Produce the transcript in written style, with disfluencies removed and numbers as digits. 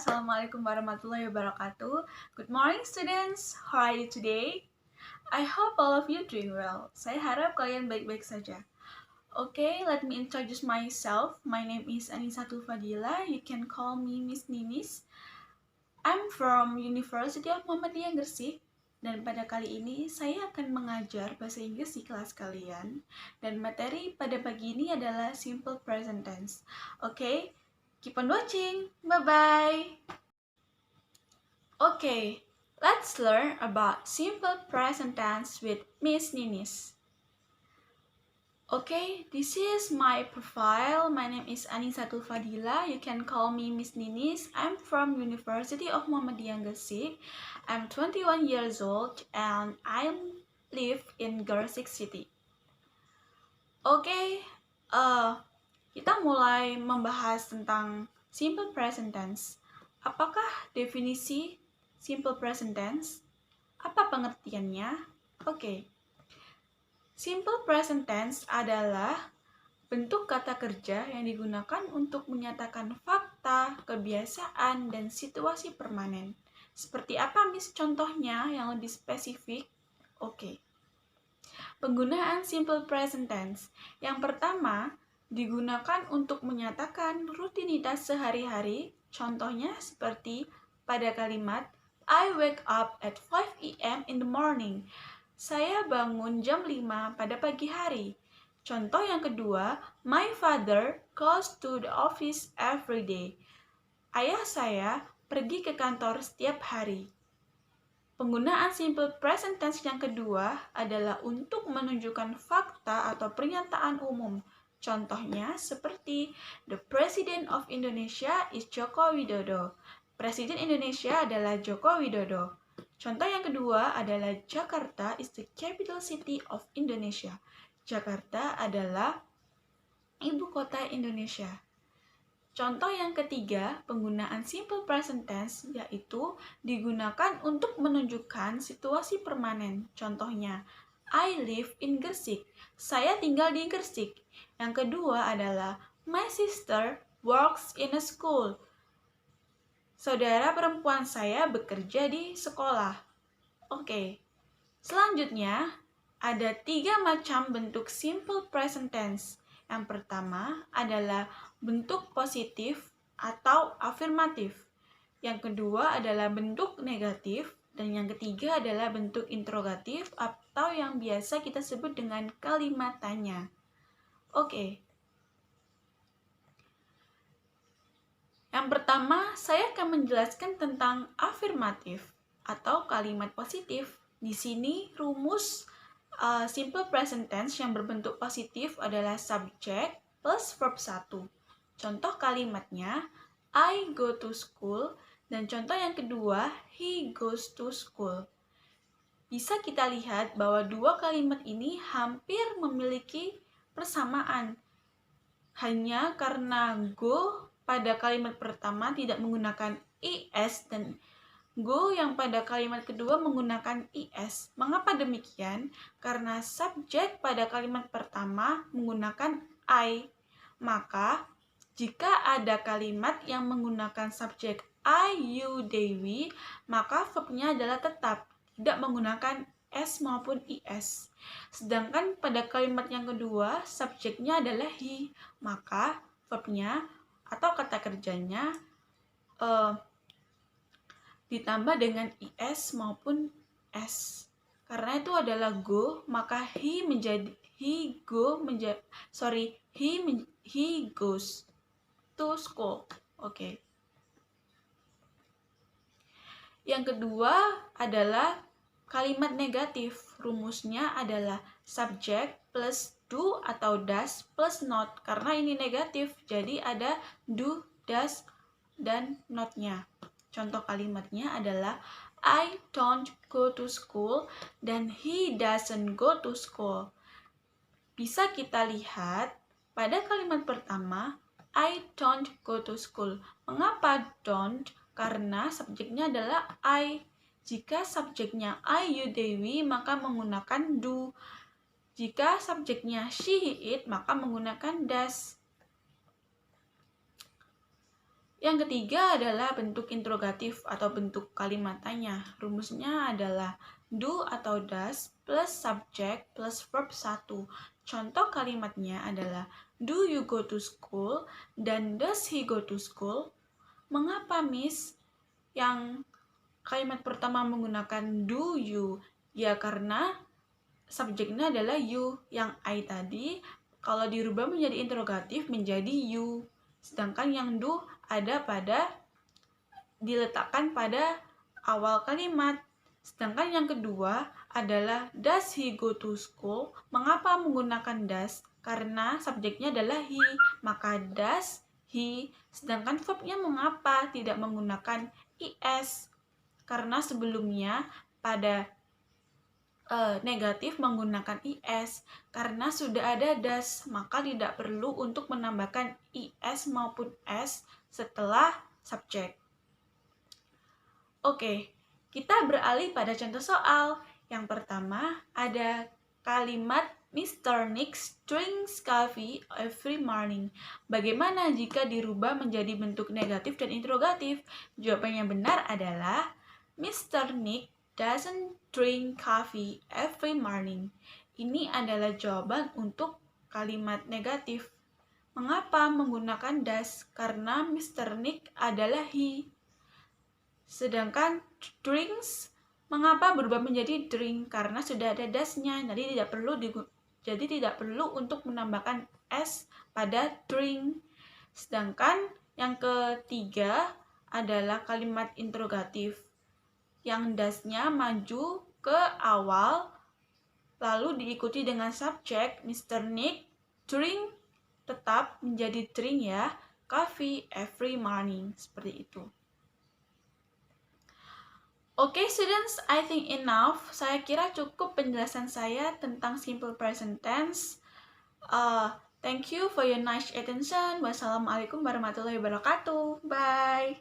Assalamualaikum warahmatullahi wabarakatuh. Good morning students, how are you today? I hope all of you doing well. Saya harap kalian baik-baik saja. Okay, let me introduce myself. My name is Anisatul Fadila. You can call me Miss Ninis. I'm from University of Muhammadiyah Gresik. Dan pada kali ini saya akan mengajar bahasa Inggris di kelas kalian. Dan materi pada pagi ini adalah simple present tense. Okay, keep on watching. Bye-bye. Okay, let's learn about simple present tense with Miss Ninis. Okay, this is my profile. My name is Anisatul Fadila. You can call me Miss Ninis. I'm from University of Muhammadiyah Gresik. I'm 21 years old and I live in Gresik City. Okay, kita mulai membahas tentang simple present tense. Apakah definisi simple present tense? Apa pengertiannya? Oke. Simple present tense adalah bentuk kata kerja yang digunakan untuk menyatakan fakta, kebiasaan, dan situasi permanen. Seperti apa, Miss, contohnya yang lebih spesifik? Oke. Penggunaan simple present tense. Yang pertama, digunakan untuk menyatakan rutinitas sehari-hari. Contohnya seperti pada kalimat I wake up at 5 a.m. in the morning. Saya bangun jam 5 pada pagi hari. Contoh yang kedua, my father goes to the office every day. Ayah saya pergi ke kantor setiap hari. Penggunaan simple present tense yang kedua adalah untuk menunjukkan fakta atau pernyataan umum. Contohnya seperti the President of Indonesia is Joko Widodo. Presiden Indonesia adalah Joko Widodo. Contoh yang kedua adalah Jakarta is the capital city of Indonesia. Jakarta adalah ibu kota Indonesia. Contoh yang ketiga, penggunaan simple present tense yaitu digunakan untuk menunjukkan situasi permanen. Contohnya, I live in Gresik. Saya tinggal di Gresik. Yang kedua adalah my sister works in a school. Saudara perempuan saya bekerja di sekolah. Oke. Selanjutnya, ada 3 macam bentuk simple present tense. Yang pertama adalah bentuk positif atau afirmatif. Yang kedua adalah bentuk negatif. Dan yang ketiga adalah bentuk interrogatif atau yang biasa kita sebut dengan kalimat tanya. Oke. Yang pertama, saya akan menjelaskan tentang afirmatif atau kalimat positif. Di sini rumus simple present tense yang berbentuk positif adalah subject plus verb 1. Contoh kalimatnya, I go to school, dan contoh yang kedua, he goes to school. Bisa kita lihat bahwa dua kalimat ini hampir memiliki persamaan. Hanya karena go pada kalimat pertama tidak menggunakan is dan go yang pada kalimat kedua menggunakan is. Mengapa demikian? Karena subjek pada kalimat pertama menggunakan I. Maka, jika ada kalimat yang menggunakan subjek I, you, they, we, maka verbnya adalah tetap, tidak menggunakan s maupun is. Sedangkan pada kalimat yang kedua, subjeknya adalah he, maka verbnya atau kata kerjanya ditambah dengan is maupun s. Karena itu adalah go, maka he goes to school. Oke. Yang kedua adalah kalimat negatif. Rumusnya adalah subject plus do atau does plus not. Karena ini negatif, jadi ada do, does, dan not-nya. Contoh kalimatnya adalah I don't go to school dan he doesn't go to school. Bisa kita lihat pada kalimat pertama, I don't go to school. Mengapa don't? Karena subjeknya adalah I. Jika subjeknya I, you, they, we, maka menggunakan do. Jika subjeknya she, he, it, maka menggunakan does. Yang ketiga adalah bentuk interrogatif atau bentuk kalimat tanya. Rumusnya adalah do atau does plus subject plus verb 1. Contoh kalimatnya adalah do you go to school dan does he go to school? Mengapa, Miss? Yang kalimat pertama menggunakan do you? Ya karena subjeknya adalah you. Yang I tadi kalau dirubah menjadi interrogatif menjadi you. Sedangkan yang do diletakkan pada awal kalimat. Sedangkan yang kedua adalah does he go to school? Mengapa menggunakan does? Karena subjeknya adalah he, maka does he. Sedangkan verbnya mengapa tidak menggunakan is? Karena sebelumnya pada negatif menggunakan is. Karena sudah ada does, maka tidak perlu untuk menambahkan is maupun s setelah subjek. Oke, kita beralih pada contoh soal. Yang pertama ada kalimat Mr. Nick drinks coffee every morning. Bagaimana jika dirubah menjadi bentuk negatif dan interrogatif? Jawaban yang benar adalah Mr. Nick doesn't drink coffee every morning. Ini adalah jawaban untuk kalimat negatif. Mengapa menggunakan does? Karena Mr. Nick adalah he. Sedangkan drinks, mengapa berubah menjadi drink? Karena sudah ada does-nya, jadi tidak perlu untuk menambahkan s pada drink. Sedangkan yang ketiga adalah kalimat interrogatif yang does-nya maju ke awal lalu diikuti dengan subjek Mr. Nick drink tetap menjadi drink ya, coffee every morning, seperti itu. Oke, students, I think enough. Saya kira cukup penjelasan saya tentang simple present tense. Thank you for your nice attention. Wassalamualaikum warahmatullahi wabarakatuh. Bye.